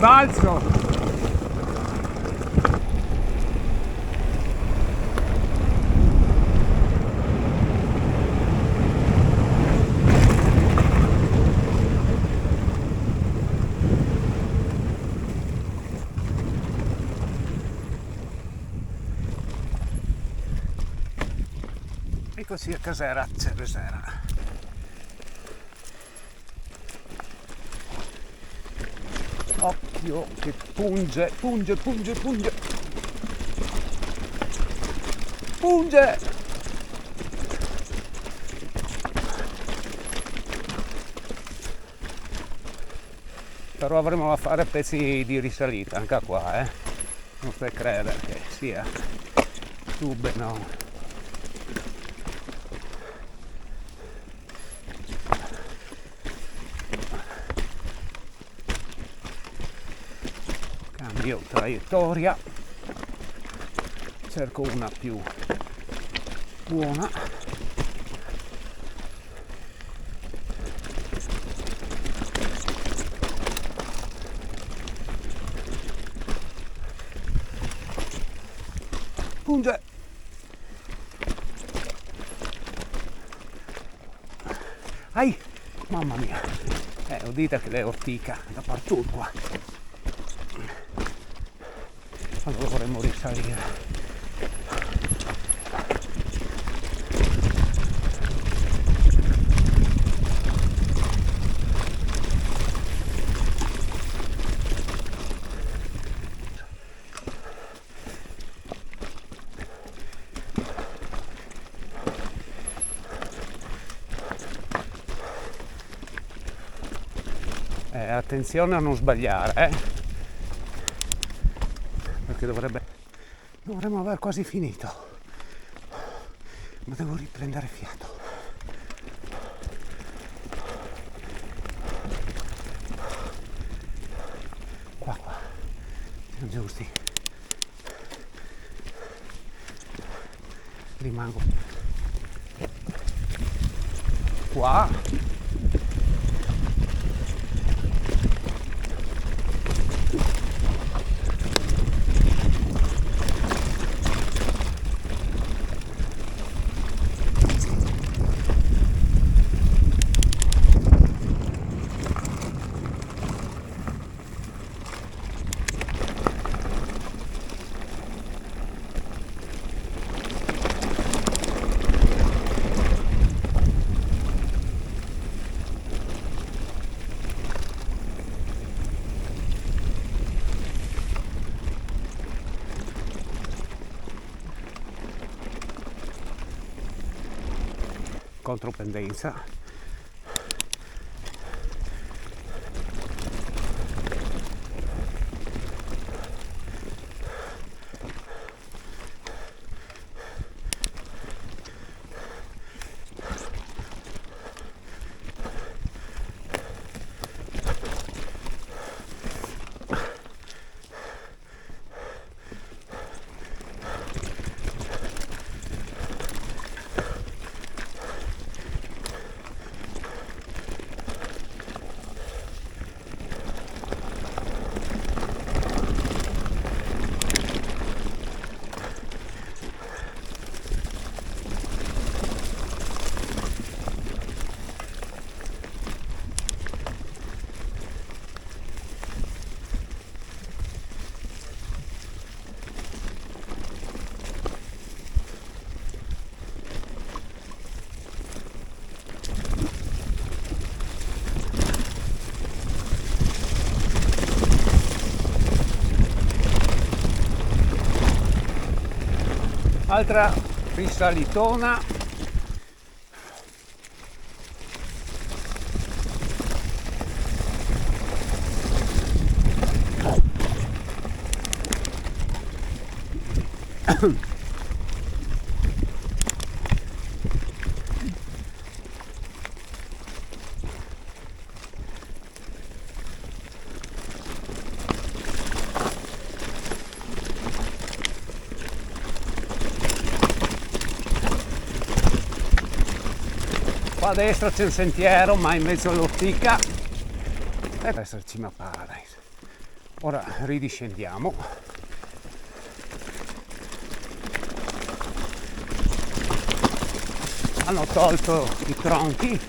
balzo. E così a Casera Cervesera. Occhio che punge. Però avremo a fare pezzi di risalita anche qua, non stai credere che sia tube, no. Cambio traiettoria, cerco una più buona. Punge. Ai, mamma mia, udite che le ortica da partout qua. Allora dovremmo risalire. Attenzione a non sbagliare, perché dovremmo aver quasi finito, ma devo riprendere fiato. Qua, siamo giusti. Rimango qua. Contropendenza. Altra risalitona. A destra c'è un sentiero, ma in mezzo all'ortica deve esserci una paradise. Ora ridiscendiamo. Hanno tolto i tronchi.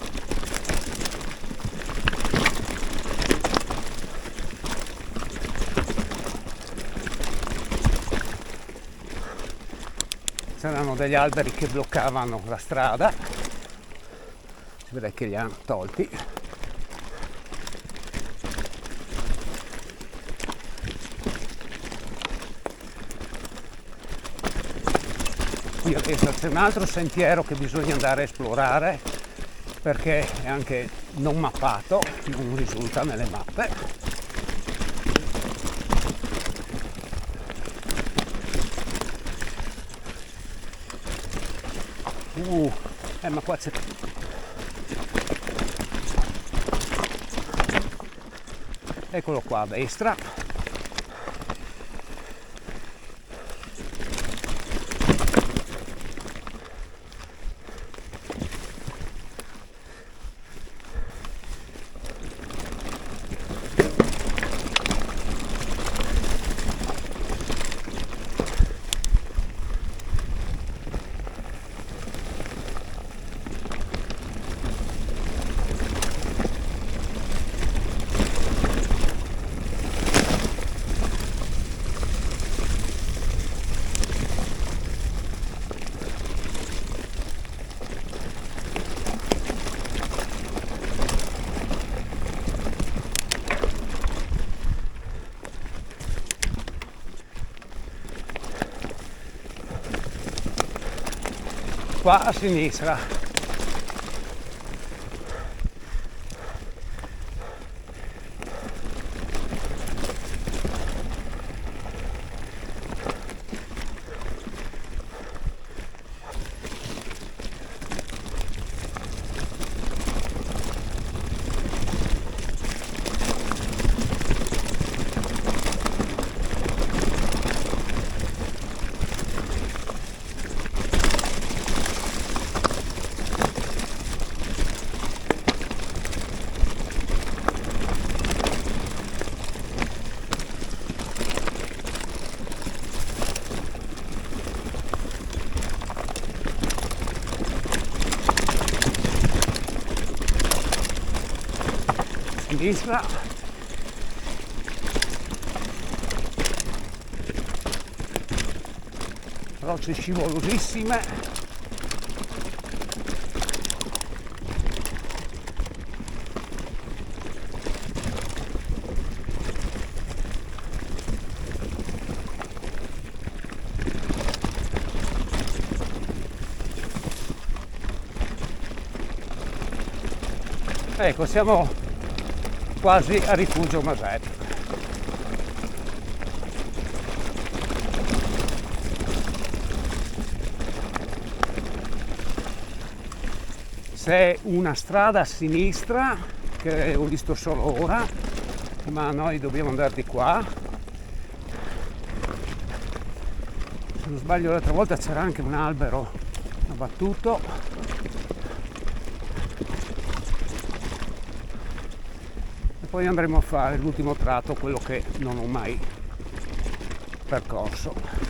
C'erano degli alberi che bloccavano la strada, si vede che li hanno tolti. Qui adesso c'è un altro sentiero che bisogna andare a esplorare perché è anche non mappato, non risulta nelle mappe. Ma qua c'è... Eccolo qua a destra. Qua a sinistra. Sinistra. Rocce scivolosissime. Ecco, siamo quasi a Rifugio Maset. C'è una strada a sinistra che ho visto solo ora, ma noi dobbiamo andare di qua. Se non sbaglio l'altra volta c'era anche un albero abbattuto. Poi andremo a fare l'ultimo tratto, quello che non ho mai percorso.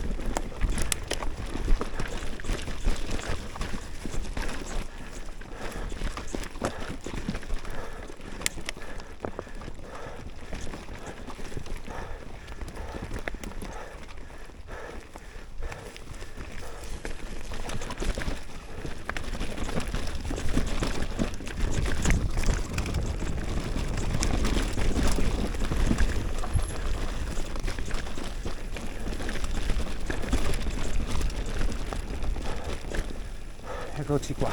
Eccoci qua.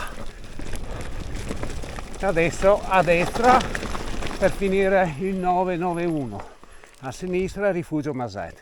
Adesso a destra per finire il 991, a sinistra Rifugio Maset.